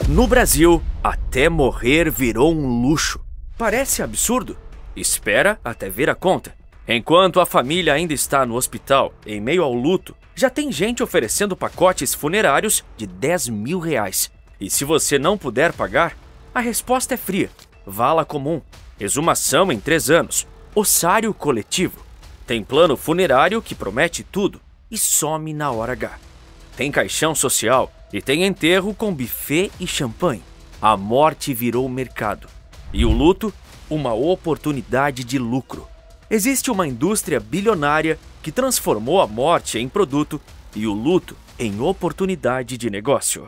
No Brasil, até morrer virou um luxo. Parece absurdo? Espera até ver a conta. Enquanto a família ainda está no hospital, em meio ao luto, já tem gente oferecendo pacotes funerários de R$10.000. E se você não puder pagar, a resposta é fria. Vala comum, exumação em 3 anos, ossário coletivo. Tem plano funerário que promete tudo e some na hora H. Tem caixão social e tem enterro com buffet e champanhe. A morte virou mercado. E o luto, uma oportunidade de lucro. Existe uma indústria bilionária que transformou a morte em produto e o luto em oportunidade de negócio.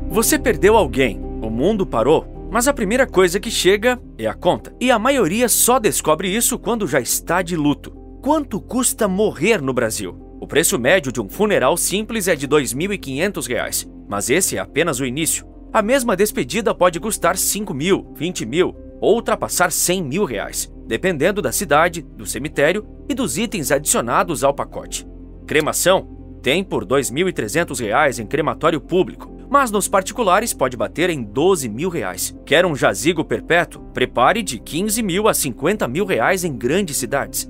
Você perdeu alguém, o mundo parou, mas a primeira coisa que chega é a conta. E a maioria só descobre isso quando já está de luto. Quanto custa morrer no Brasil? O preço médio de um funeral simples é de R$2.500, mas esse é apenas o início. A mesma despedida pode custar R$5.000, R$20.000 ou ultrapassar R$100.000, dependendo da cidade, do cemitério e dos itens adicionados ao pacote. Cremação tem por R$2.300 em crematório público, mas nos particulares pode bater em R$12.000. Quer um jazigo perpétuo? Prepare de R$15.000 a R$50.000 em grandes cidades.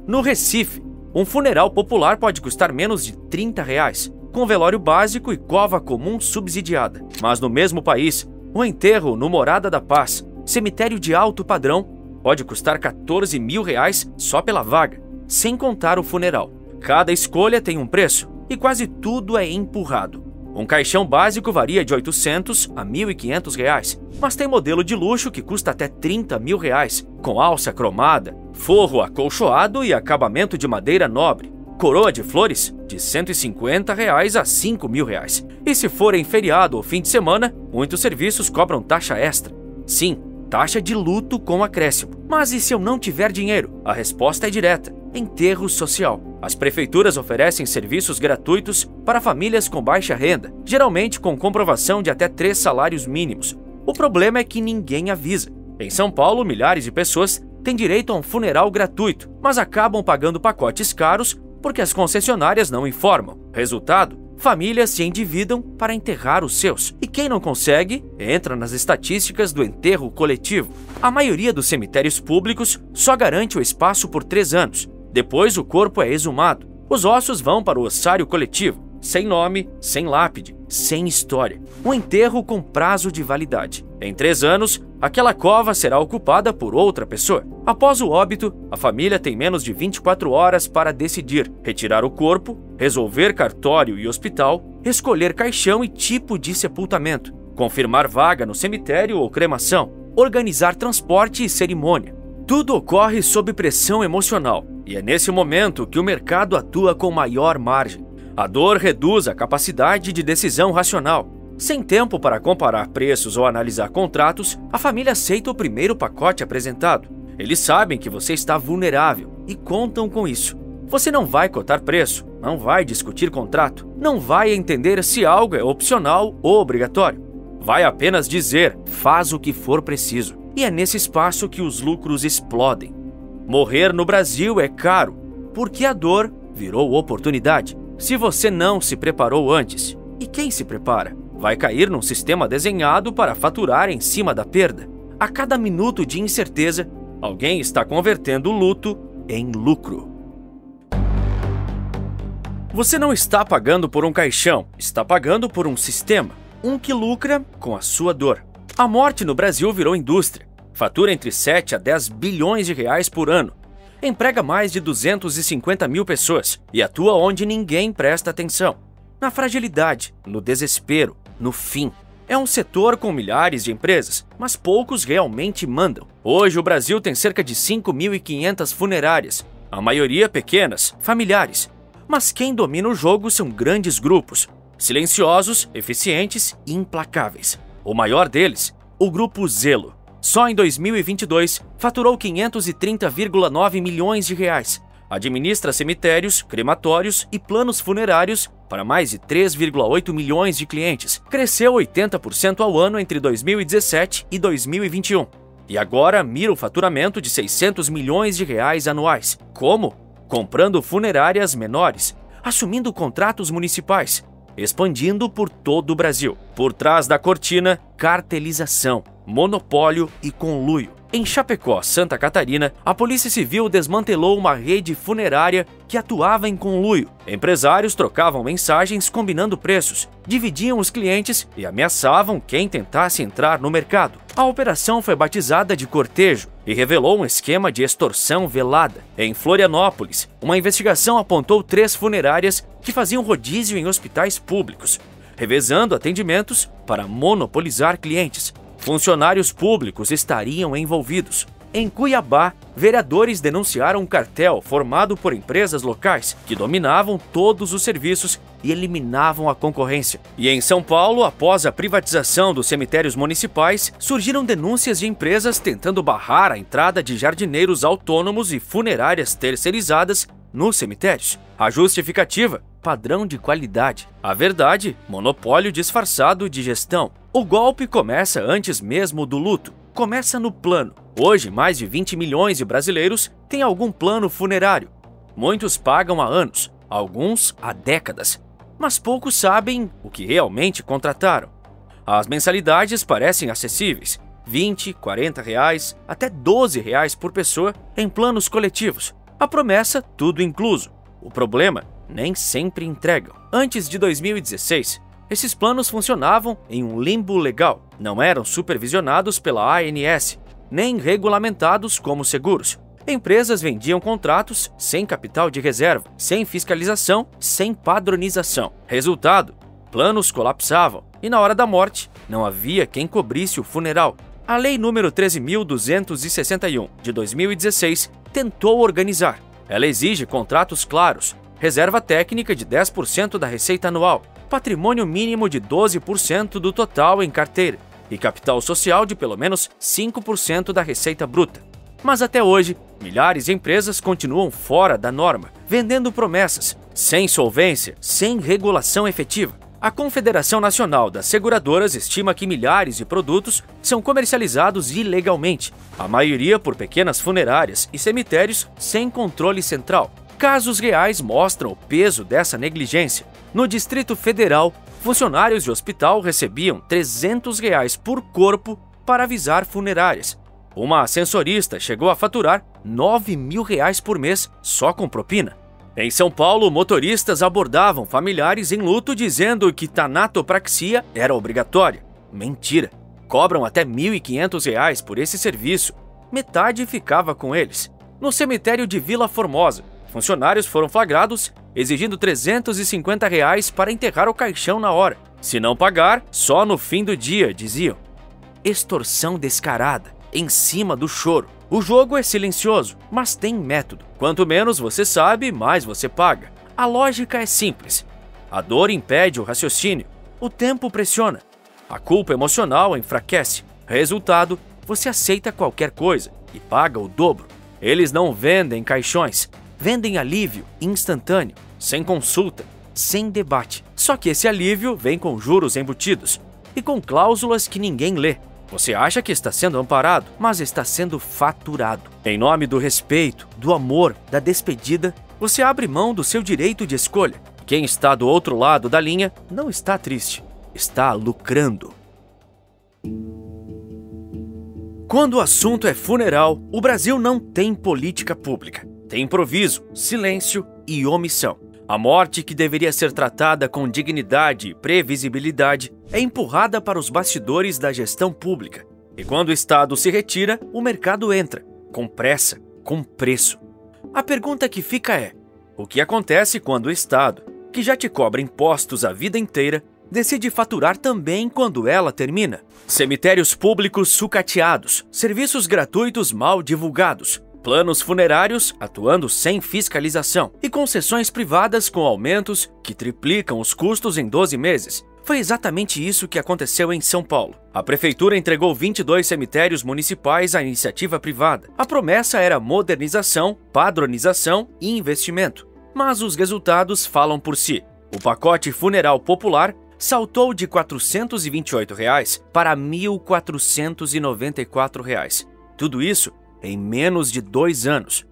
No Recife, um funeral popular pode custar menos de R$30, com velório básico e cova comum subsidiada. Mas no mesmo país, o enterro no Morada da Paz, cemitério de alto padrão, pode custar R$14.000 só pela vaga, sem contar o funeral. Cada escolha tem um preço e quase tudo é empurrado. Um caixão básico varia de R$800 a R$1.500, mas tem modelo de luxo que custa até R$30.000, com alça cromada, forro acolchoado e acabamento de madeira nobre. Coroa de flores, de R$150 a R$5.000. E se for em feriado ou fim de semana, muitos serviços cobram taxa extra. Sim, taxa de luto com acréscimo. Mas e se eu não tiver dinheiro? A resposta é direta: enterro social. As prefeituras oferecem serviços gratuitos para famílias com baixa renda, geralmente com comprovação de até 3 salários mínimos. O problema é que ninguém avisa. Em São Paulo, milhares de pessoas têm direito a um funeral gratuito, mas acabam pagando pacotes caros porque as concessionárias não informam. Resultado, famílias se endividam para enterrar os seus. E quem não consegue, entra nas estatísticas do enterro coletivo. A maioria dos cemitérios públicos só garante o espaço por 3 anos. Depois o corpo é exumado. Os ossos vão para o ossário coletivo, sem nome, sem lápide, sem história. Um enterro com prazo de validade. Em 3 anos, aquela cova será ocupada por outra pessoa. Após o óbito, a família tem menos de 24 horas para decidir, retirar o corpo, resolver cartório e hospital, escolher caixão e tipo de sepultamento, confirmar vaga no cemitério ou cremação, organizar transporte e cerimônia. Tudo ocorre sob pressão emocional, e é nesse momento que o mercado atua com maior margem. A dor reduz a capacidade de decisão racional. Sem tempo para comparar preços ou analisar contratos, a família aceita o primeiro pacote apresentado. Eles sabem que você está vulnerável e contam com isso. Você não vai cotar preço, não vai discutir contrato, não vai entender se algo é opcional ou obrigatório. Vai apenas dizer: faz o que for preciso. E é nesse espaço que os lucros explodem. Morrer no Brasil é caro, porque a dor virou oportunidade. Se você não se preparou antes, e quem se prepara? Vai cair num sistema desenhado para faturar em cima da perda. A cada minuto de incerteza, alguém está convertendo o luto em lucro. Você não está pagando por um caixão, está pagando por um sistema, um que lucra com a sua dor. A morte no Brasil virou indústria. Fatura entre 7 a 10 bilhões de reais por ano. Emprega mais de 250 mil pessoas e atua onde ninguém presta atenção. Na fragilidade, no desespero, no fim. É um setor com milhares de empresas, mas poucos realmente mandam. Hoje o Brasil tem cerca de 5.500 funerárias, a maioria pequenas, familiares. Mas quem domina o jogo são grandes grupos, silenciosos, eficientes e implacáveis. O maior deles, o Grupo Zelo. Só em 2022, faturou 530,9 milhões de reais. Administra cemitérios, crematórios e planos funerários para mais de 3,8 milhões de clientes. Cresceu 80% ao ano entre 2017 e 2021. E agora mira o faturamento de 600 milhões de reais anuais. Como? Comprando funerárias menores. assumindo contratos municipais, expandindo por todo o Brasil. Por trás da cortina, cartelização, monopólio e conluio. Em Chapecó, Santa Catarina, a Polícia Civil desmantelou uma rede funerária que atuava em conluio. Empresários trocavam mensagens combinando preços, dividiam os clientes e ameaçavam quem tentasse entrar no mercado. A operação foi batizada de cortejo e revelou um esquema de extorsão velada. Em Florianópolis, uma investigação apontou 3 funerárias que faziam rodízio em hospitais públicos, revezando atendimentos para monopolizar clientes. Funcionários públicos estariam envolvidos. Em Cuiabá, vereadores denunciaram um cartel formado por empresas locais que dominavam todos os serviços e eliminavam a concorrência. E em São Paulo, após a privatização dos cemitérios municipais, surgiram denúncias de empresas tentando barrar a entrada de jardineiros autônomos e funerárias terceirizadas nos cemitérios. A justificativa: padrão de qualidade. A verdade: monopólio disfarçado de gestão. O golpe começa antes mesmo do luto. Começa no plano. Hoje, mais de 20 milhões de brasileiros têm algum plano funerário. Muitos pagam há anos, alguns há décadas, mas poucos sabem o que realmente contrataram. As mensalidades parecem acessíveis, R$20, R$40, até R$12 por pessoa em planos coletivos. A promessa, tudo incluso. O problema, nem sempre entregam. Antes de 2016, esses planos funcionavam em um limbo legal. Não eram supervisionados pela ANS, nem regulamentados como seguros. Empresas vendiam contratos sem capital de reserva, sem fiscalização, sem padronização. Resultado: planos colapsavam e na hora da morte não havia quem cobrisse o funeral. A Lei nº 13.261, de 2016, tentou organizar. Ela exige contratos claros, reserva técnica de 10% da receita anual, patrimônio mínimo de 12% do total em carteira e capital social de pelo menos 5% da receita bruta. Mas até hoje, milhares de empresas continuam fora da norma, vendendo promessas, sem solvência, sem regulação efetiva. A Confederação Nacional das Seguradoras estima que milhares de produtos são comercializados ilegalmente, a maioria por pequenas funerárias e cemitérios sem controle central. Casos reais mostram o peso dessa negligência. No Distrito Federal, funcionários de hospital recebiam R$300 por corpo para avisar funerárias. Uma ascensorista chegou a faturar R$9.000 por mês só com propina. Em São Paulo, motoristas abordavam familiares em luto dizendo que tanatopraxia era obrigatória. Mentira! Cobram até R$1.500 por esse serviço. Metade ficava com eles. No cemitério de Vila Formosa, funcionários foram flagrados exigindo R$350 para enterrar o caixão na hora. Se não pagar, só no fim do dia, diziam. Extorsão descarada, em cima do choro. O jogo é silencioso, mas tem método. Quanto menos você sabe, mais você paga. A lógica é simples. A dor impede o raciocínio. O tempo pressiona. A culpa emocional enfraquece. Resultado, você aceita qualquer coisa e paga o dobro. Eles não vendem caixões. Vendem alívio instantâneo, sem consulta, sem debate. Só que esse alívio vem com juros embutidos e com cláusulas que ninguém lê. Você acha que está sendo amparado, mas está sendo faturado. Em nome do respeito, do amor, da despedida, você abre mão do seu direito de escolha. Quem está do outro lado da linha não está triste, está lucrando. Quando o assunto é funeral, o Brasil não tem política pública. Tem improviso, silêncio e omissão. A morte, que deveria ser tratada com dignidade e previsibilidade, é empurrada para os bastidores da gestão pública. E quando o Estado se retira, o mercado entra, com pressa, com preço. A pergunta que fica é: o que acontece quando o Estado, que já te cobra impostos a vida inteira, decide faturar também quando ela termina? Cemitérios públicos sucateados, serviços gratuitos mal divulgados, planos funerários atuando sem fiscalização e concessões privadas com aumentos que triplicam os custos em 12 meses. Foi exatamente isso que aconteceu em São Paulo. A prefeitura entregou 22 cemitérios municipais à iniciativa privada. A promessa era modernização, padronização e investimento. Mas os resultados falam por si. O pacote funeral popular saltou de R$ 428 para R$ 1.494. Tudo isso em menos de 2 anos.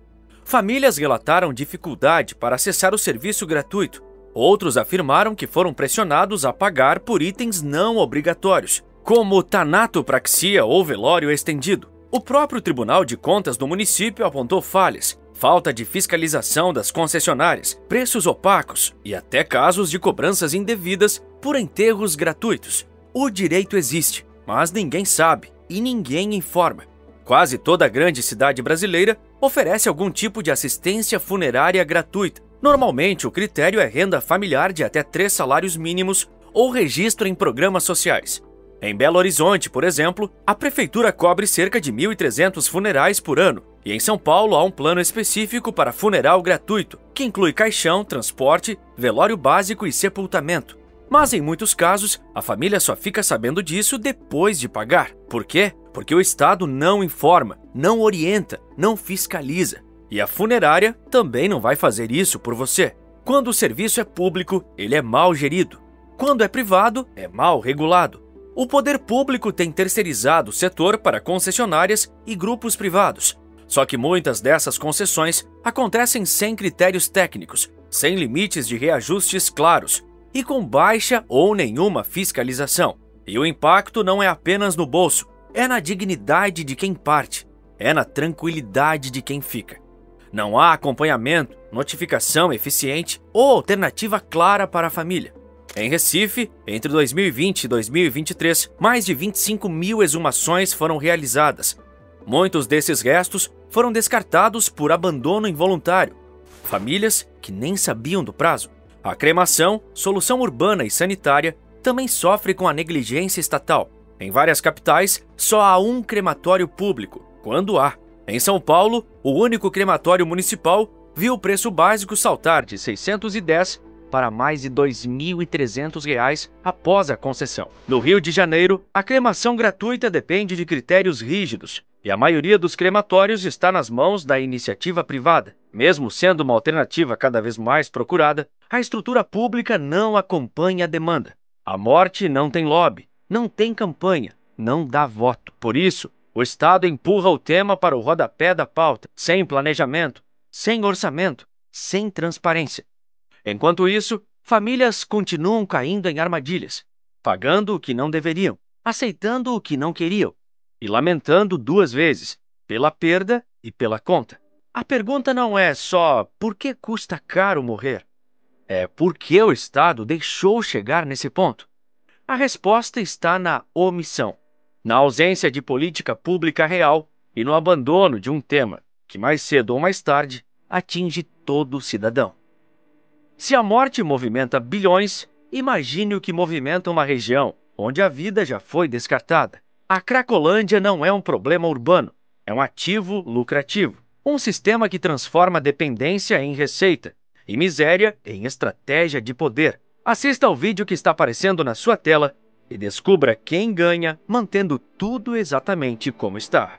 Famílias relataram dificuldade para acessar o serviço gratuito. Outros afirmaram que foram pressionados a pagar por itens não obrigatórios, como tanatopraxia ou velório estendido. O próprio Tribunal de Contas do município apontou falhas, falta de fiscalização das concessionárias, preços opacos e até casos de cobranças indevidas por enterros gratuitos. O direito existe, mas ninguém sabe e ninguém informa. Quase toda grande cidade brasileira oferece algum tipo de assistência funerária gratuita. Normalmente, o critério é renda familiar de até 3 salários mínimos ou registro em programas sociais. Em Belo Horizonte, por exemplo, a prefeitura cobre cerca de 1.300 funerais por ano, e em São Paulo há um plano específico para funeral gratuito, que inclui caixão, transporte, velório básico e sepultamento. Mas em muitos casos, a família só fica sabendo disso depois de pagar. Por quê? Porque o Estado não informa, não orienta, não fiscaliza. E a funerária também não vai fazer isso por você. Quando o serviço é público, ele é mal gerido. Quando é privado, é mal regulado. O poder público tem terceirizado o setor para concessionárias e grupos privados. Só que muitas dessas concessões acontecem sem critérios técnicos, sem limites de reajustes claros e com baixa ou nenhuma fiscalização. E o impacto não é apenas no bolso, é na dignidade de quem parte, é na tranquilidade de quem fica. Não há acompanhamento, notificação eficiente ou alternativa clara para a família. Em Recife, entre 2020 e 2023, mais de 25 mil exumações foram realizadas. Muitos desses restos foram descartados por abandono involuntário. Famílias que nem sabiam do prazo. A cremação, solução urbana e sanitária, também sofre com a negligência estatal. Em várias capitais, só há um crematório público, quando há. Em São Paulo, o único crematório municipal viu o preço básico saltar de R$ 610 para mais de R$ 2.300 após a concessão. No Rio de Janeiro, a cremação gratuita depende de critérios rígidos, e a maioria dos crematórios está nas mãos da iniciativa privada. Mesmo sendo uma alternativa cada vez mais procurada, a estrutura pública não acompanha a demanda. A morte não tem lobby, não tem campanha, não dá voto. Por isso, o Estado empurra o tema para o rodapé da pauta, sem planejamento, sem orçamento, sem transparência. Enquanto isso, famílias continuam caindo em armadilhas, pagando o que não deveriam, aceitando o que não queriam e lamentando 2 vezes, pela perda e pela conta. A pergunta não é só por que custa caro morrer, é por que o Estado deixou chegar nesse ponto. A resposta está na omissão, na ausência de política pública real e no abandono de um tema que mais cedo ou mais tarde atinge todo cidadão. Se a morte movimenta bilhões, imagine o que movimenta uma região onde a vida já foi descartada. A Cracolândia não é um problema urbano, é um ativo lucrativo. Um sistema que transforma dependência em receita e miséria em estratégia de poder. Assista ao vídeo que está aparecendo na sua tela e descubra quem ganha mantendo tudo exatamente como está.